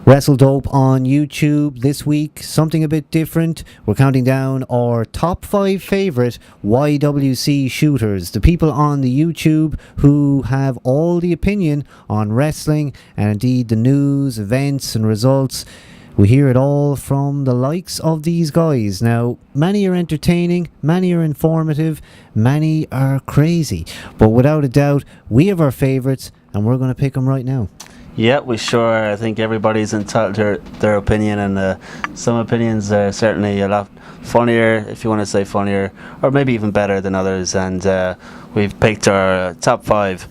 WrestleDope on YouTube this week, something a bit different. We're counting down our top 5 favourite YWC shooters, the people on the YouTube who have all the opinion on wrestling and indeed the news, events and results. We hear it all from the likes of these guys. Now, many are entertaining, many are informative, many are crazy. But without a doubt, we have our favourites and we're going to pick them right now. Yeah, we sure are. I think everybody's entitled to their opinion, and some opinions are certainly a lot funnier, if you want to say funnier, or maybe even better than others. And we've picked our top 5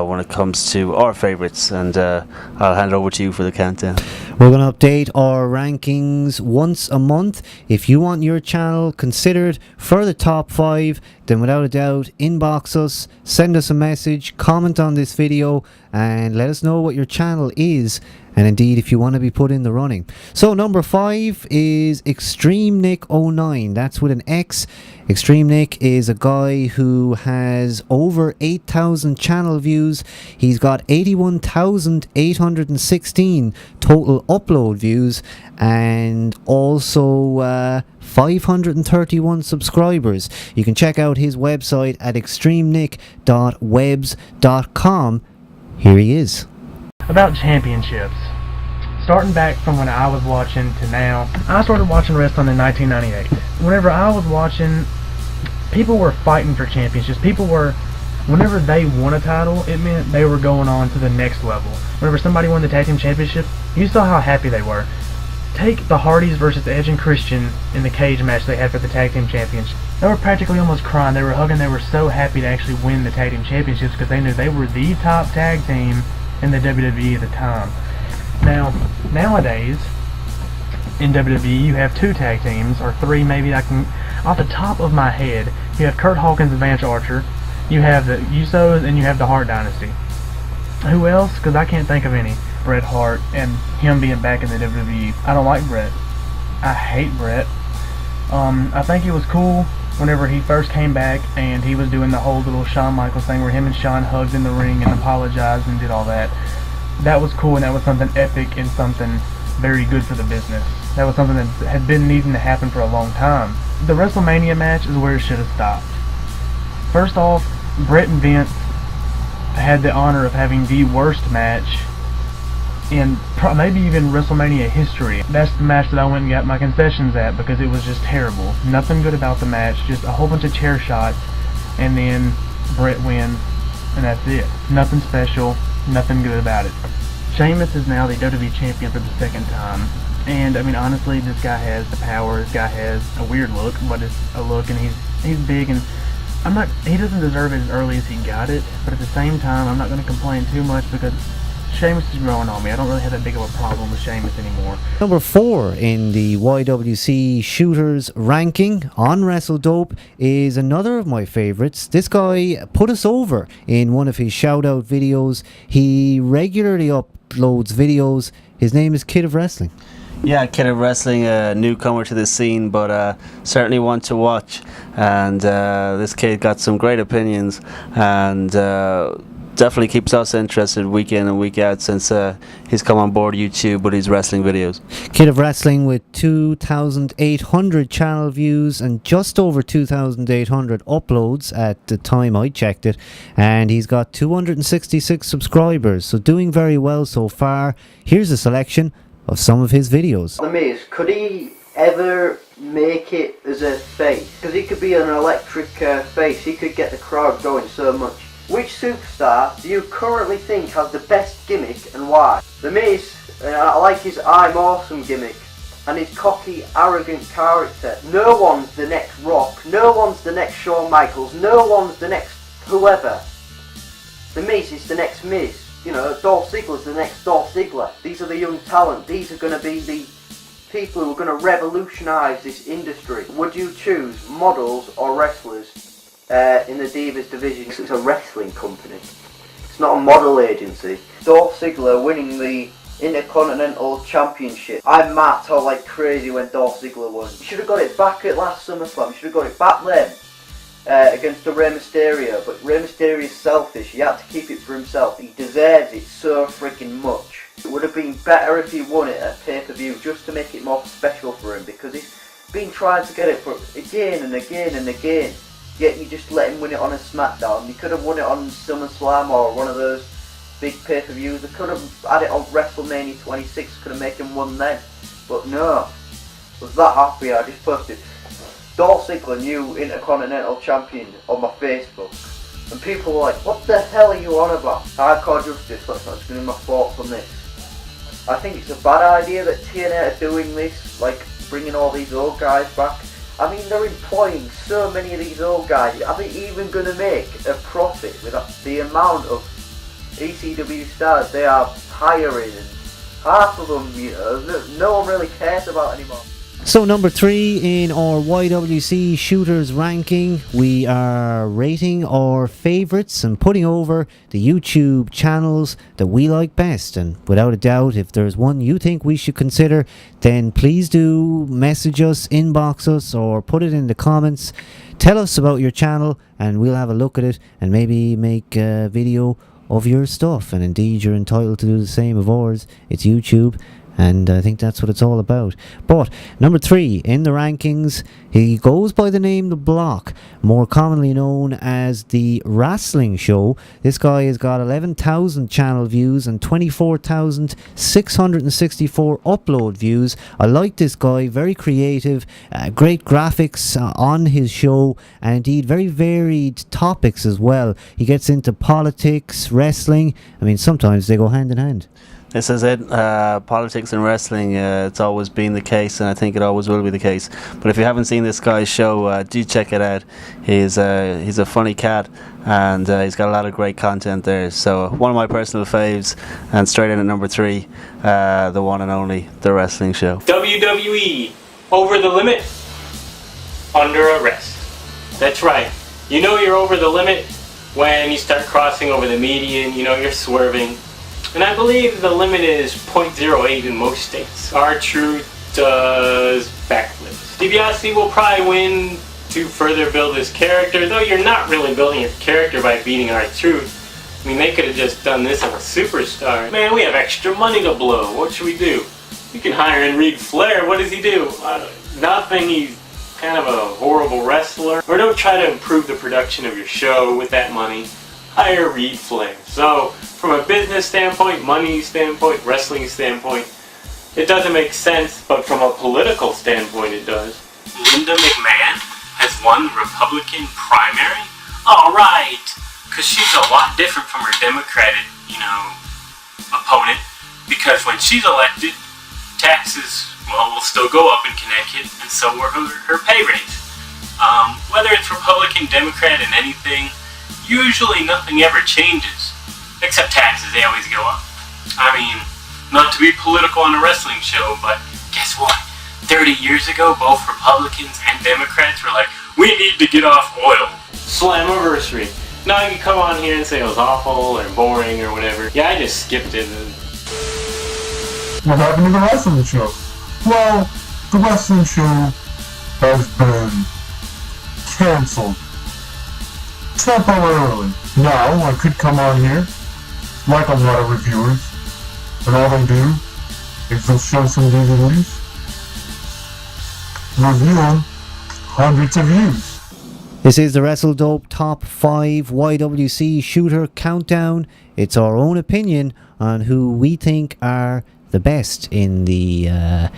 when it comes to our favourites, and I'll hand it over to you for the countdown. We're going to update our rankings once a month. If you want your channel considered for the top 5, then without a doubt, inbox us, send us a message, comment on this video, and let us know what your channel is, and indeed if you want to be put in the running. So number 5 is Extreme Nick 09. That's with an X. Extreme Nick is a guy who has over 8,000 channel views. He's got 81,816 total upload views and also 531 subscribers. You can check out his website at extremenick.webs.com. Here he is. About championships. Starting back from when I was watching to now, I started watching wrestling in 1998. Whenever I was watching, people were fighting for championships. Whenever they won a title, it meant they were going on to the next level. Whenever somebody won the tag team championship, you saw how happy they were. Take the Hardys versus Edge and Christian in the cage match they had for the tag team championship. They were practically almost crying. They were hugging. They were so happy to actually win the tag team championships because they knew they were the top tag team in the WWE at the time. Now, nowadays, in WWE, you have 2 tag teams, or 3 maybe. I can, off the top of my head, you have Kurt Hawkins and Vance Archer, you have the Usos, and you have the Hart Dynasty. Who else? Because I can't think of any. Bret Hart and him being back in the WWE. I don't like Bret. I hate Bret. I think it was cool whenever he first came back and he was doing the whole little Shawn Michaels thing where him and Shawn hugged in the ring and apologized and did all that. That was cool, and that was something epic and something very good for the business. That was something that had been needing to happen for a long time. The WrestleMania match is where it should have stopped. First off, Bret and Vince had the honor of having the worst match in maybe even WrestleMania history. That's the match that I went and got my concessions at because it was just terrible. Nothing good about the match, just a whole bunch of chair shots, and then Bret wins, and that's it. Nothing special, nothing good about it. Sheamus is now the WWE champion for the 2nd time, and I mean honestly, this guy has the power. This guy has a weird look, but it's a look, and he's big, and he doesn't deserve it as early as he got it, but at the same time, I'm not going to complain too much because Sheamus is growing on me. I don't really have that big of a problem with Sheamus anymore. Number 4 in the YWC shooters ranking on WrestleDope is another of my favourites. This guy put us over in one of his shout-out videos. He regularly uploads videos. His name is Kid of Wrestling. Yeah, Kid of Wrestling, a newcomer to the scene, but certainly one to watch. And this kid got some great opinions, and definitely keeps us interested week in and week out since he's come on board YouTube with his wrestling videos. Kid of Wrestling with 2,800 channel views and just over 2,800 uploads at the time I checked it, and he's got 266 subscribers, so doing very well so far. Here's a selection of some of his videos. The Miz, could he ever make it as a face? Because he could be an electric face. He could get the crowd going so much. Which superstar do you currently think has the best gimmick and why? The Miz, I like his I'm awesome gimmick and his cocky, arrogant character. No one's the next Rock, no one's the next Shawn Michaels, no one's the next whoever. The Miz is the next Miz. You know, Dolph Ziggler's the next Dolph Ziggler. These are the young talent. These are going to be the people who are going to revolutionise this industry. Would you choose models or wrestlers in the Divas division? It's a wrestling company. It's not a model agency. Dolph Ziggler winning the Intercontinental Championship. I marked out like crazy when Dolph Ziggler won. You should have got it back at last SummerSlam. You should have got it back then. Against the Rey Mysterio, but Rey Mysterio is selfish. He had to keep it for himself. He deserves it so freaking much. It would have been better if he won it at pay-per-view just to make it more special for him, because he's been trying to get it for again and again and again. Yet you just let him win it on a SmackDown. He could have won it on SummerSlam or one of those big pay-per-views. They could have had it on WrestleMania 26, could have made him win then. But no. I was that happy, I just posted Dolph Ziggler, new Intercontinental Champion, on my Facebook. And people were like, what the hell are you on about? Hardcore Justice, that's going to be my thoughts on this. I think it's a bad idea that TNA are doing this, like bringing all these old guys back. I mean, they're employing so many of these old guys. Are they even going to make a profit with the amount of ECW stars they are hiring? And half of them, you know, no one really cares about anymore. So number 3 in our YWC shooters ranking, we are rating our favourites and putting over the YouTube channels that we like best. And without a doubt, if there's one you think we should consider, then please do message us, inbox us, or put it in the comments. Tell us about your channel and we'll have a look at it and maybe make a video of your stuff. And indeed, you're entitled to do the same of ours. It's YouTube. And I think that's what it's all about. But number 3 in the rankings, he goes by the name The Block, more commonly known as The Wrestling Show. This guy has got 11,000 channel views and 24,664 upload views. I like this guy, very creative, great graphics on his show, and indeed very varied topics as well. He gets into politics, wrestling. I mean, sometimes they go hand in hand. This is it. Politics and wrestling, it's always been the case, and I think it always will be the case. But if you haven't seen this guy's show, do check it out. He's a funny cat, and he's got a lot of great content there. So one of my personal faves, and straight in at number 3, the one and only The Wrestling Show. WWE, over the limit, under arrest. That's right. You know you're over the limit when you start crossing over the median, you know you're swerving. And I believe the limit is 0.08 in most states. R-Truth does backflips. DiBiase will probably win to further build his character, though you're not really building your character by beating R-Truth. I mean, they could have just done this on a superstar. Man, we have extra money to blow. What should we do? You can hire in Reed Flair. What does he do? Nothing. He's kind of a horrible wrestler. Or don't try to improve the production of your show with that money. Hire Reed Flair. So, from a business standpoint, money standpoint, wrestling standpoint, it doesn't make sense, but from a political standpoint it does. Linda McMahon has won the Republican primary? Alright, because she's a lot different from her Democratic, opponent, because when she's elected, taxes, will still go up in Connecticut, and so will her pay raise. Whether it's Republican, Democrat, and anything, usually nothing ever changes. Except taxes, they always go up. I mean, not to be political on a wrestling show, but guess what? 30 years ago, both Republicans and Democrats were like, we need to get off oil. Slammiversary. Now you can come on here and say it was awful or boring or whatever. Yeah, I just skipped it. What happened to the wrestling show? Well, the wrestling show has been cancelled. Temporarily. Now, I could come on here, like a lot of reviewers, and all they do is they'll show some DVDs, review them, hundreds of views. This is the WrestleDope Top 5 YWC Shooter Countdown. It's our own opinion on who we think are the best in the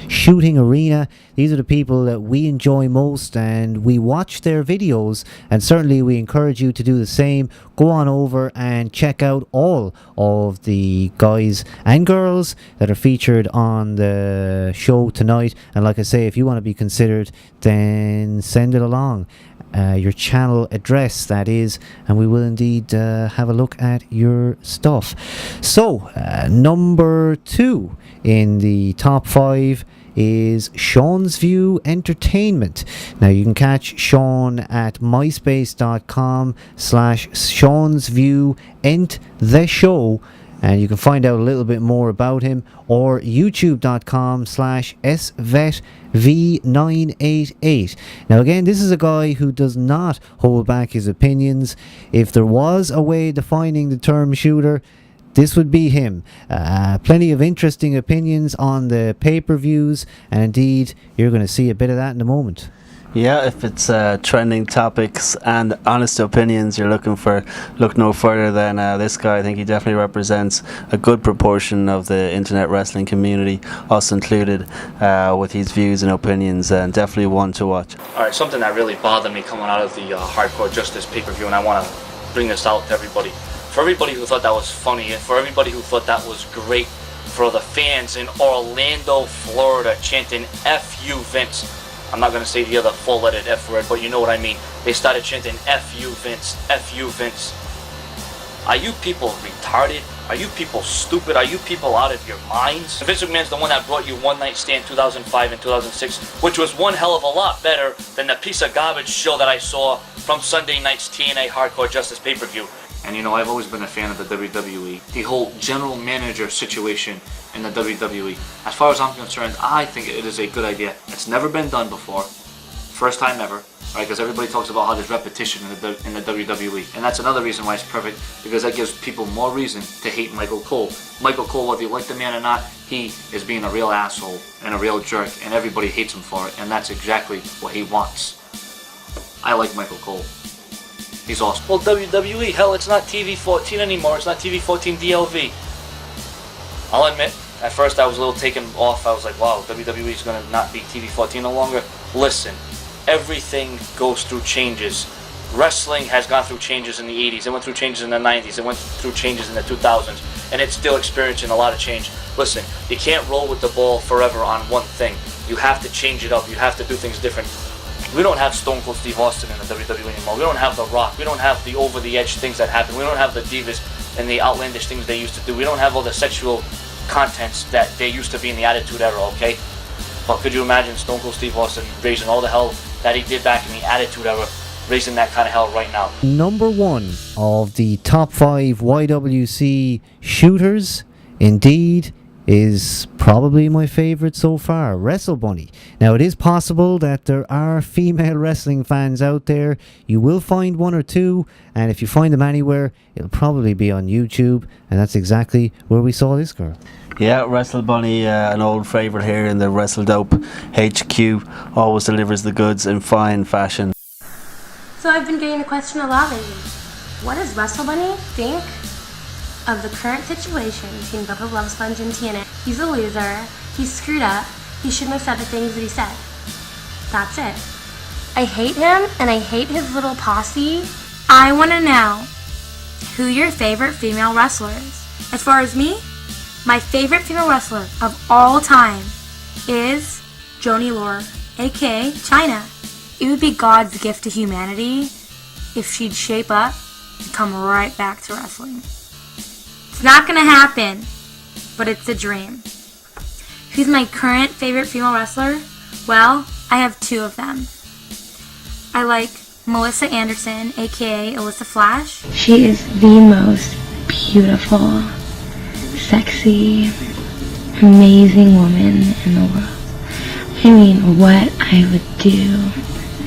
shooting arena. These are the people that we enjoy most, and we watch their videos, and certainly we encourage you to do the same. Go on over and check out all of the guys and girls that are featured on the show tonight. And like I say, if you want to be considered, then send it along. Your channel address, that is, and we will indeed have a look at your stuff. So, number 2 in the top 5 is Sean's View Entertainment. Now you can catch Sean at myspace.com/Sean's View Ent the Show, and you can find out a little bit more about him, or youtube.com/SvetV988. Now again, this is a guy who does not hold back his opinions. If there was a way defining the term shooter, this would be him. Plenty of interesting opinions on the pay-per-views, and indeed, you're going to see a bit of that in a moment. Yeah, if it's trending topics and honest opinions you're looking for, look no further than this guy. I think he definitely represents a good proportion of the internet wrestling community, us included, with his views and opinions, and definitely one to watch. Alright, something that really bothered me coming out of the Hardcore Justice pay-per-view, and I want to bring this out to everybody. For everybody who thought that was funny, and for everybody who thought that was great, for the fans in Orlando, Florida chanting F you Vince. I'm not going to say the other full-lettered F word, but you know what I mean. They started chanting F you Vince, F you Vince. Are you people retarded? Are you people stupid? Are you people out of your minds? Vince McMahon's the one that brought you One Night Stand 2005 and 2006, which was one hell of a lot better than the piece of garbage show that I saw from Sunday night's TNA Hardcore Justice pay-per-view. And you know, I've always been a fan of the WWE. The whole general manager situation in the WWE. As far as I'm concerned, I think it is a good idea. It's never been done before. First time ever. Right? Because everybody talks about how there's repetition in the WWE. And that's another reason why it's perfect, because that gives people more reason to hate Michael Cole. Michael Cole, whether you like the man or not, he is being a real asshole and a real jerk, and everybody hates him for it. And that's exactly what he wants. I like Michael Cole. He's awesome. Well, WWE, hell, it's not TV 14 anymore. It's not TV 14 DLV. I'll admit, at first I was a little taken off. I was like, wow, WWE is going to not be TV 14 no longer. Listen, everything goes through changes. Wrestling has gone through changes in the 80s. It went through changes in the 90s. It went through changes in the 2000s. And it's still experiencing a lot of change. Listen, you can't roll with the ball forever on one thing. You have to change it up. You have to do things different. We don't have Stone Cold Steve Austin in the WWE anymore. We don't have The Rock. We don't have the over-the-edge things that happen. We don't have the divas and the outlandish things they used to do. We don't have all the sexual contents that they used to be in the Attitude Era, okay? But could you imagine Stone Cold Steve Austin raising all the hell that he did back in the Attitude Era, raising that kind of hell right now? Number one of the top 5 YWC shooters, indeed, is probably my favourite so far, Wrestle Bunny. Now, it is possible that there are female wrestling fans out there. You will find one or two, and if you find them anywhere, it'll probably be on YouTube, and that's exactly where we saw this girl. Yeah, Wrestle Bunny, an old favourite here in the Wrestle Dope HQ, always delivers the goods in fine fashion. So I've been getting the question a lot lately. What does Wrestle Bunny think of the current situation between Bubba Love Sponge and TNA? He's a loser. He's screwed up. He shouldn't have said the things that he said. That's it. I hate him, and I hate his little posse. I want to know who your favorite female wrestler is. As far as me, my favorite female wrestler of all time is Joni Lore, aka Chyna. It would be God's gift to humanity if she'd shape up and come right back to wrestling. It's not gonna happen, but it's a dream. Who's my current favorite female wrestler? Well, I have 2 of them. I like Melissa Anderson, aka Alyssa Flash. She is the most beautiful, sexy, amazing woman in the world. I mean, what I would do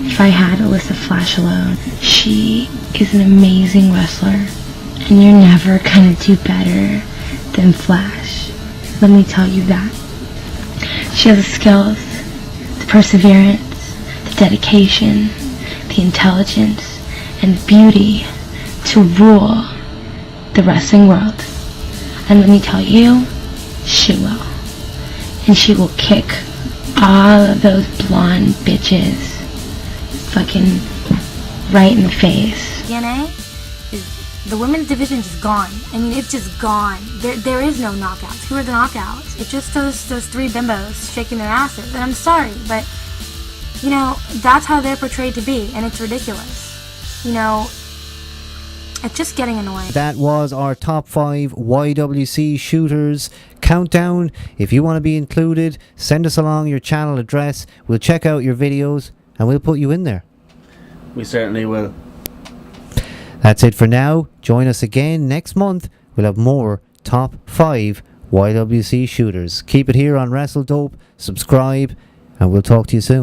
if I had Alyssa Flash alone. She is an amazing wrestler, and you're never gonna do better than Flash. Let me tell you that. She has the skills, the perseverance, the dedication, the intelligence, and the beauty to rule the wrestling world. And let me tell you, she will. And she will kick all of those blonde bitches fucking right in the face. TNA is, the women's division is gone. I mean, it's just gone. There is no knockouts. Who are the knockouts? It's just those 3 bimbos shaking their asses. And I'm sorry, but, you know, that's how they're portrayed to be, and it's ridiculous. You know, it's just getting annoying. That was our top 5 YWC shooters countdown. If you want to be included, send us along your channel address. We'll check out your videos and we'll put you in there. We certainly will. That's it for now. Join us again next month. We'll have more top 5 YWC shooters. Keep it here on Wrestle Dope. Subscribe, and we'll talk to you soon.